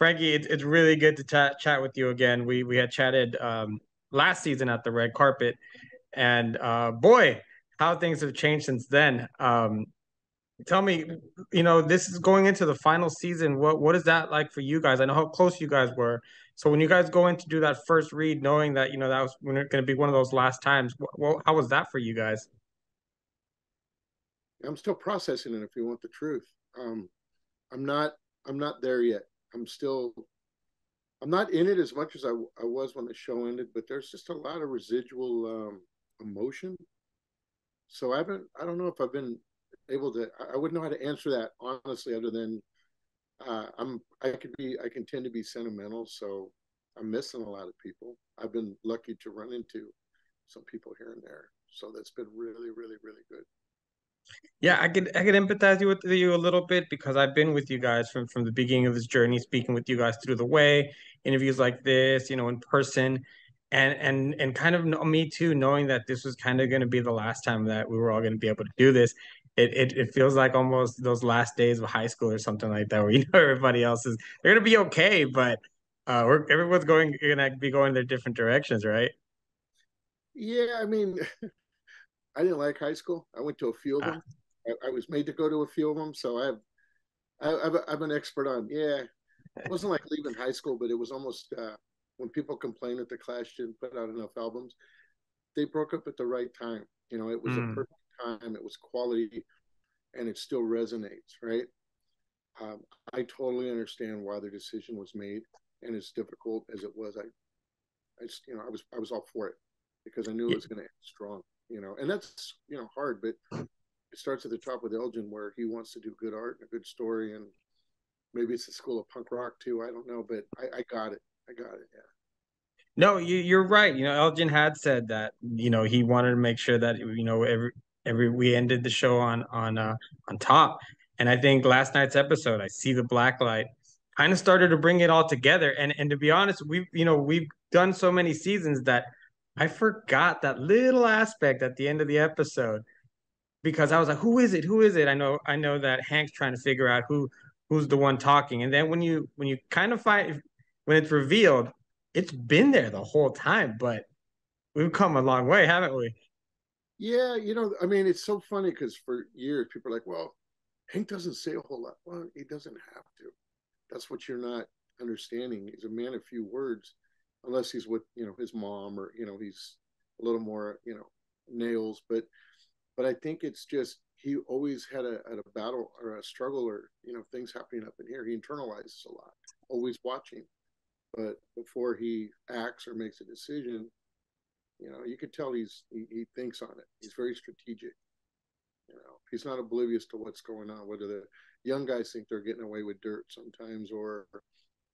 Frankie, it's really good to chat with you again. We had chatted last season at the red carpet, and boy, how things have changed since then. Tell me, this is going into the final season. What is that like for you guys? I know how close you guys were. So when you guys go in to do that first read, knowing that that was going to be one of those last times, well, how was that for you guys? I'm still processing it if you want the truth. Um, I'm not I'm not there yet. I'm still I'm not in it as much as I was when the show ended, but there's just a lot of residual emotion. So I don't know if I've been able to I wouldn't know how to answer that honestly, other than I can tend to be sentimental, so I'm missing a lot of people. I've been lucky to run into some people here and there. So that's been really, really, really good. Yeah, I could empathize with you a little bit because I've been with you guys from the beginning of this journey, speaking with you guys through the way, interviews like this, in person, and kind of me too, knowing that this was kind of going to be the last time that we were all going to be able to do this. It feels like almost those last days of high school or something like that, where everybody else is they're going to be okay, but everyone's gonna be going their different directions, right? Yeah, I mean, I didn't like high school. I went to a few of Uh, them. I was made to go to a few of them, so I'm an expert on. Yeah, it wasn't like leaving high school, but it was almost when people complain that the Clash didn't put out enough albums. They broke up at the right time. It was a mm. perfect time. It was quality, and it still resonates, right? Um, I totally understand why the decision was made, and as difficult as it was, I just, I was all for it because I knew it was going to end strong. And that's hard, but it starts at the top with Elgin, where he wants to do good art and a good story, and maybe it's the school of punk rock too. I don't know, but I got it. I got it. Yeah. No, you're right. Elgin had said that, he wanted to make sure that, every we ended the show on top. And I think last night's episode, I see the black light, kind of started to bring it all together. And to be honest, we've done so many seasons that I forgot that little aspect at the end of the episode because I was like, who is it? Who is it? I know that Hank's trying to figure out who's the one talking. And then when you kind of find when it's revealed, it's been there the whole time, but we've come a long way, haven't we? Yeah, I mean, it's so funny because for years people are like, "Well, Hank doesn't say a whole lot." Well, he doesn't have to. That's what you're not understanding. He's a man of few words, unless he's with his mom, or he's a little more nails. But I think it's just he always had a battle or a struggle, or things happening up in here. He internalizes a lot, always watching. But before he acts or makes a decision, you could tell he thinks on it. He's very strategic. He's not oblivious to what's going on. Whether the young guys think they're getting away with dirt sometimes, or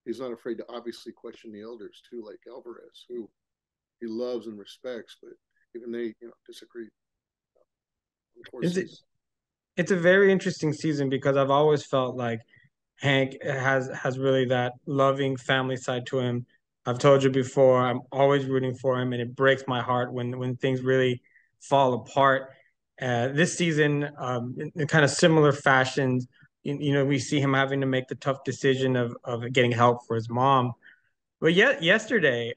he's not afraid to obviously question the elders too, like Alvarez, who he loves and respects, but even they disagree on It's a, horses. it's a very interesting season because I've always felt like Hank has really that loving family side to him. I've told you before, I'm always rooting for him, and it breaks my heart when things really fall apart. This season, in kind of similar fashions, we see him having to make the tough decision of getting help for his mom. But yet yesterday,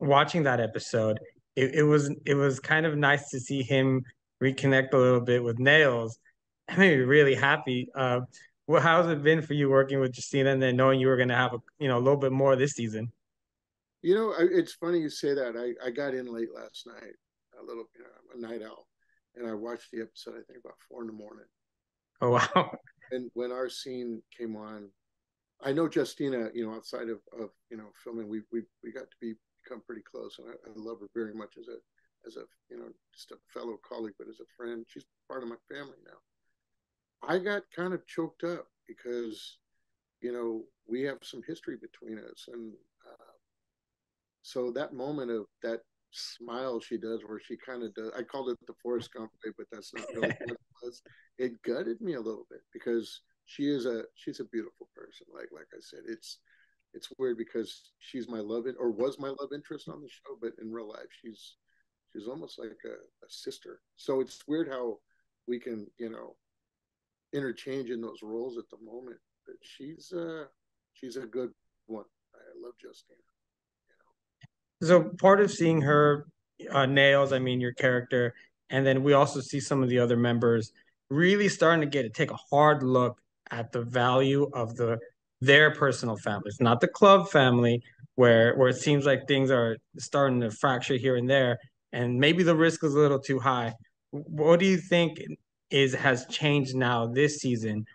watching that episode, it was kind of nice to see him reconnect a little bit with Nails. I made me really happy. How's it been for you working with Justina and then knowing you were going to have a little bit more this season? It's funny you say that. I got in late last night, a little, a night owl, and I watched the episode. I think about 4 in the morning. Oh wow. And when our scene came on, I know Justina. Outside of filming, we got to become pretty close, and I love her very much as a just a fellow colleague, but as a friend. She's part of my family now. I got kind of choked up because we have some history between us, and so that moment of that smile she does, where she kind of does, I called it the Forrest Gump way, but that's not really what it was. It gutted me a little bit because she's a beautiful person. Like I said, it's weird because she's my or was my love interest on the show, but in real life she's almost like a sister. So it's weird how we can interchange in those roles at the moment. But She's a good one. I love Justina. So part of seeing her nails, I mean, your character, and then we also see some of the other members really starting to take a hard look at the value of their personal families, not the club family, where it seems like things are starting to fracture here and there, and maybe the risk is a little too high. What do you think has changed now this season,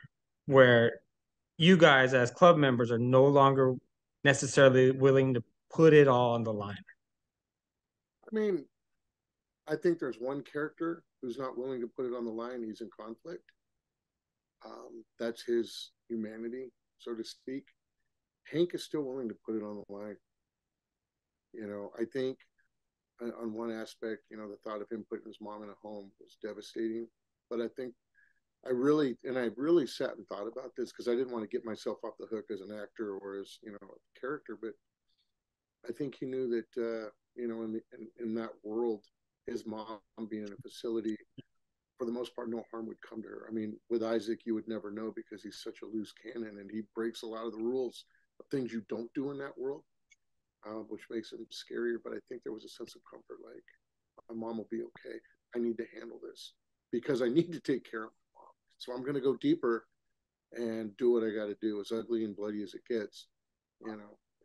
where you guys as club members are no longer necessarily willing to put it all on the line? I mean, I think there's one character who's not willing to put it on the line. He's in conflict. That's his humanity, so to speak. Hank is still willing to put it on the line. I think on one aspect, the thought of him putting his mom in a home was devastating. But I really sat and thought about this because I didn't want to get myself off the hook as an actor or as, a character. But I think he knew that, in that world, his mom being in a facility, for the most part, no harm would come to her. I mean, with Isaac, you would never know because he's such a loose cannon and he breaks a lot of the rules of things you don't do in that world, which makes him scarier. But I think there was a sense of comfort, like, my mom will be okay. I need to handle this because I need to take care of my mom. So I'm going to go deeper and do what I got to do, as ugly and bloody as it gets. I'm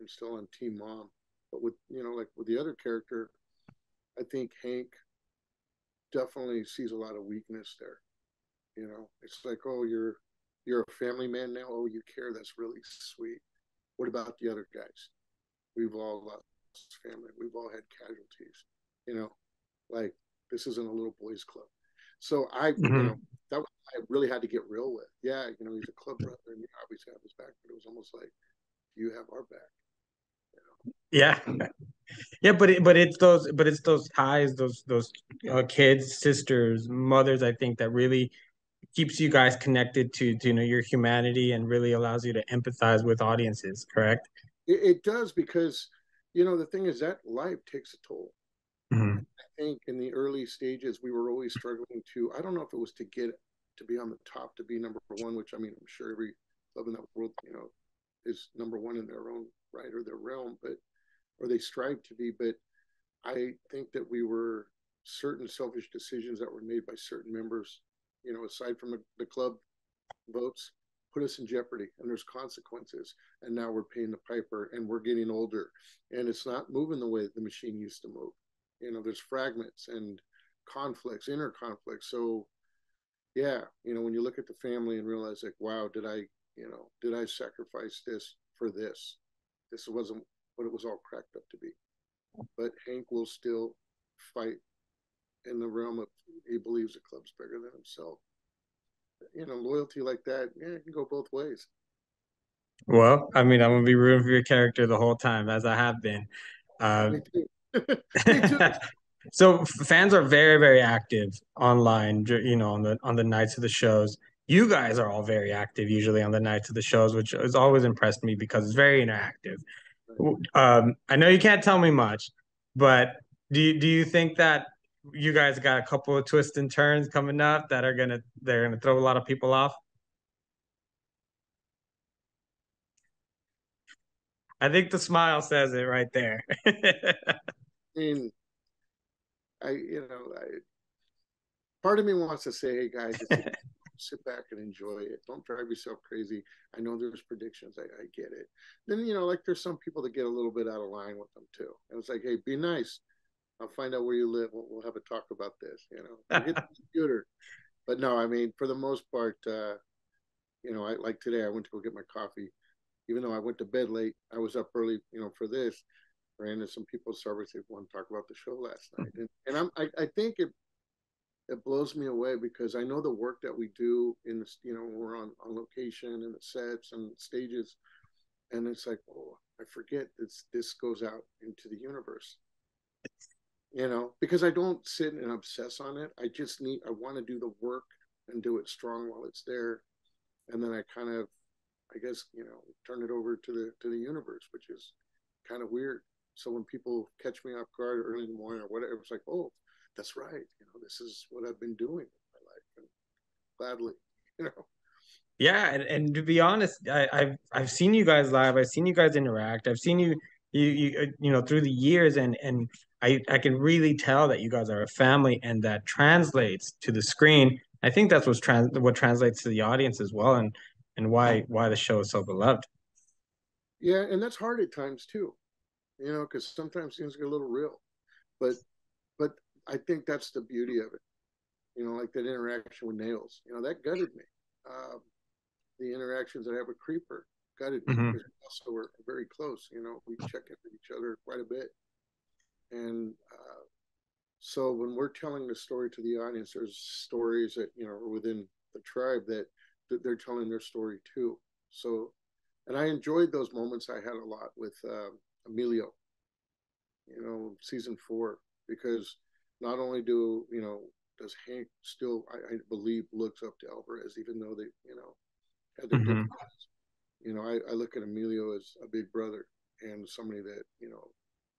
still on Team Mom. But like with the other character, I think Hank definitely sees a lot of weakness there. It's like, oh, you're a family man now. Oh, you care. That's really sweet. What about the other guys? We've all lost family. We've all had casualties. You know, like, this isn't a little boys club. So Mhm. that I really had to get real with. Yeah, he's a club brother, and you obviously have his back, but it was almost like, you have our back. Yeah, yeah, but it's those ties, those kids, sisters, mothers. I think that really keeps you guys connected to your humanity and really allows you to empathize with audiences. Correct? It does because, the thing is that life takes a toll. Mhm. I think in the early stages, we were always struggling to, I don't know if it was to get to be on the top, to be number one, which, I mean, I'm sure every club in that world, is number one in their own right or their realm, or they strive to be. But I think that we were certain selfish decisions that were made by certain members, aside from the club votes, put us in jeopardy, and there's consequences. And now we're paying the piper, and we're getting older, and it's not moving the way the machine used to move. There's fragments and conflicts, inner conflicts. So yeah, when you look at the family and realize, like, wow, did I sacrifice this for this? This wasn't what it was all cracked up to be. But Hank will still fight in the realm of, he believes the club's bigger than himself. Loyalty like that, yeah, it can go both ways. Well, I mean, I'm gonna be rooting for your character the whole time, as I have been. Uh, Me too. Me too. so fans are very, very active online, on the nights of the shows. You guys are all very active usually on the nights of the shows, which has always impressed me because it's very interactive. I know you can't tell me much, but do you think that you guys got a couple of twists and turns coming up that they're gonna throw a lot of people off? I think the smile says it right there. I mean, part of me wants to say, hey guys, it's a sit back and enjoy it. Don't drive yourself crazy. I know there's predictions. I get it. Then, like, there's some people that get a little bit out of line with them too. And it's like, hey, be nice. I'll find out where you live. We'll have a talk about this. Forget the computer. But no, I mean, for the most part, I like today. I went to go get my coffee. Even though I went to bed late, I was up early, for this. Ran into some people at Starbucks. They want to talk about the show last night, and I think it blows me away because I know the work that we do in this, when we're on location and the sets and stages, and it's like, oh, I forget this goes out into the universe, because I don't sit and obsess on it. I want to do the work and do it strong while it's there, and then I kind of, I guess, turn it over to the universe, which is kind of weird. So when people catch me off guard early in the morning or whatever, it's like, oh, that's right. This is what I've been doing in my life, and gladly, you know. Yeah, and to be honest, I've seen you guys live. I've seen you guys interact. I've seen you through the years, and I can really tell that you guys are a family, and that translates to the screen. I think that's what translates to the audience as well, and why the show is so beloved. Yeah, and that's hard at times too, because sometimes things get a little real. But but I think that's the beauty of it. Like that interaction with Nails. That gutted me. The interactions I have with Creeper gutted me Hmm. because we also were very close. We check in with each other quite a bit, and so when we're telling the story to the audience, there's stories that are within the tribe that they're telling their story too. So, and I enjoyed those moments I had a lot with Emilio, season 4, because not only does Hank still, I believe, looks up to Alvarez, even though they, had their Hmm. differences. I look at Emilio as a big brother and somebody that,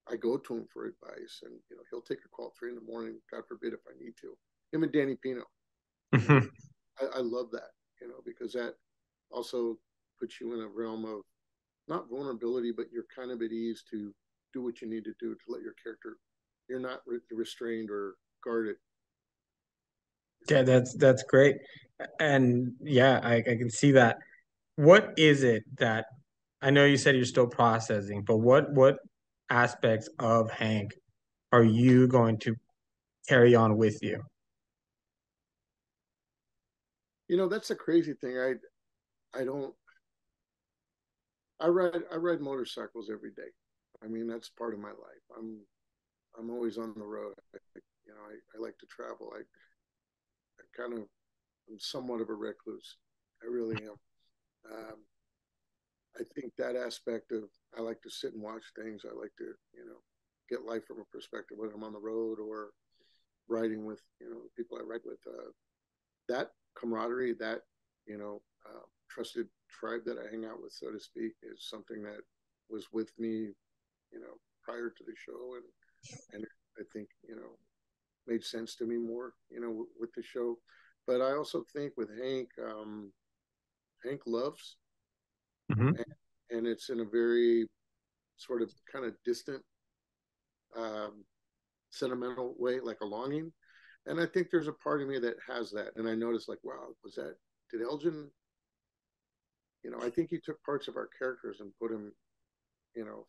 I go to him for advice, and, he'll take a call at 3 in the morning, God forbid if I need to. Him and Danny Pino, you know, Hmm. I love that, because that also puts you in a realm of not vulnerability, but you're kind of at ease to do what you need to do to let your character, you're not restrained or guarded. Yeah, that's great, and yeah, I can see that. What is it that I know you said you're still processing, but what aspects of Hank are you going to carry on with you? That's a crazy thing. I don't I ride motorcycles every day. I mean, that's part of my life. I'm always on the road. I like to travel. I kind of I'm somewhat of a recluse. I really am. Um, I think that aspect of I like to sit and watch things. I like to get life from a perspective, whether I'm on the road or riding with the people I ride with. That camaraderie, that trusted tribe that I hang out with, so to speak, is something that was with me, prior to the show, and I think made sense to me more, with the show. But I also think with Hank, Hank loves, Hmm. and, and it's in a very sort of kind of distant, um, sentimental way, like a longing. And I think there's a part of me that has that. And I noticed, like, wow, did Elgin, I think he took parts of our characters and put him,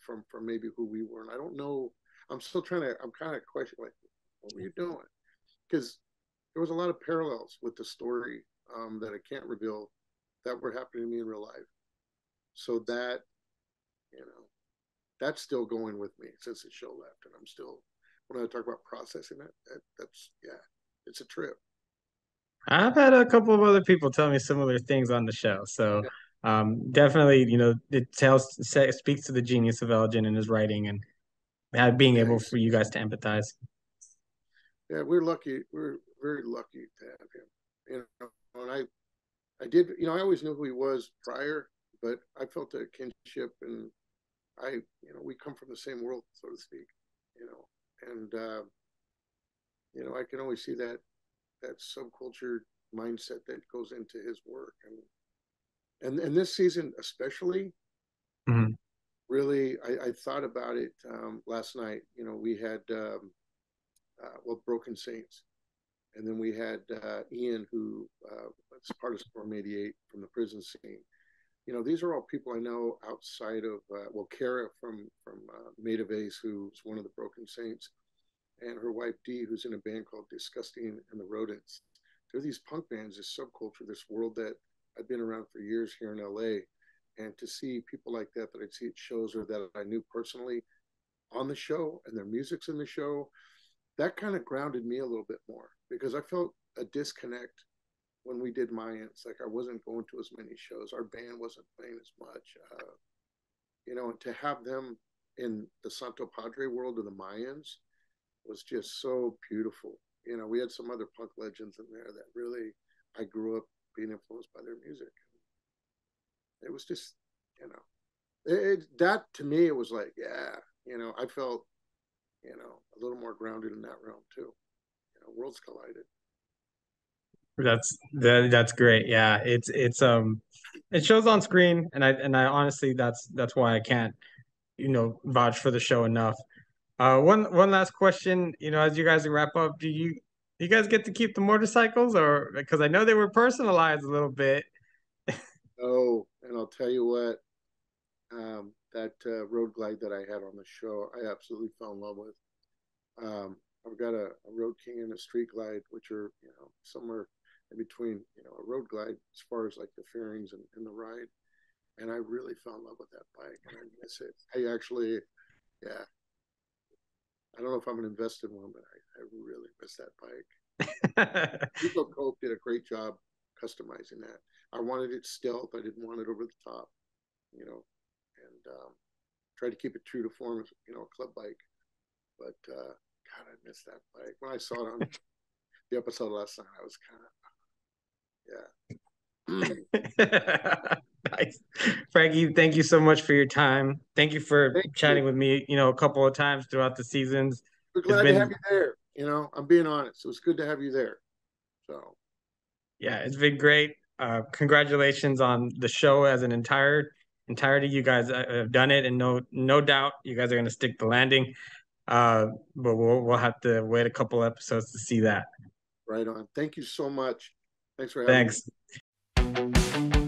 from maybe who we were. And I don't know. I'm kind of questioning, like, what were you doing? Because there was a lot of parallels with the story, that I can't reveal that were happening to me in real life. So you know, that's still going with me since the show left. And I'm still, when I talk about processing that's, yeah, it's a trip. I've had a couple of other people tell me similar things on the show, so Yeah, definitely, speaks to the genius of Elgin and his writing, and being yeah, able for you guys to empathize. yeah. We're lucky. We're very lucky to have him. And I did, I always knew who he was prior, but I felt a kinship, and we come from the same world, so to speak, and I can always see that subculture mindset that goes into his work, and this season especially, Hmm. really, I thought about it, last night. We had, Broken Saints, and then we had Ian, who was part of Storm 88 from the prison scene. These are all people I know outside of, Kara from Maid of Ace, who's one of the Broken Saints, and her wife Dee, who's in a band called Disgusting and the Rodents. They're these punk bands, this subculture, this world that I've been around for years here in LA. And to see people like that I'd see at shows or that I knew personally on the show, and their music's in the show, that kind of grounded me a little bit more, because I felt a disconnect when we did Mayans. Like, I wasn't going to as many shows. Our band wasn't playing as much. And to have them in the Santo Padre world of the Mayans was just so beautiful. We had some other punk legends in there that really I grew up being influenced by their music. It was just, that to me, it was like, yeah, I felt, a little more grounded in that realm too. Worlds collided. That's great. Yeah, it shows on screen, and I honestly that's why I can't vouch for the show enough. One last question, as you guys wrap up, do you guys get to keep the motorcycles, or because I know they were personalized a little bit? Oh, and I'll tell you what, that road glide that I had on the show, I absolutely fell in love with. I've got a Road King and a Street Glide, which are somewhere in between a road glide as far as like the fairings and the ride. And I really fell in love with that bike, and I miss it. I actually, yeah, I don't know if I'm going to invest in one, but I really miss that bike. Rico Cope did a great job customizing that. I wanted it stealth. I didn't want it over the top, and tried to keep it true to form, a club bike. But God, I miss that bike. When I saw it on the episode last night, I was kind of, yeah. Nice. Frankie, thank you so much for your time. Thank you for Thank you. chatting with me, a couple of times throughout the seasons. We're It's glad to have been you there. I'm being honest. It was good to have you there. So, Yeah, it's been great. Congratulations on the show as an entirety. You guys have done it, and no doubt you guys are going to stick the landing. But we'll have to wait a couple episodes to see that. right on. Thank you so much. Thanks for having me. Thanks.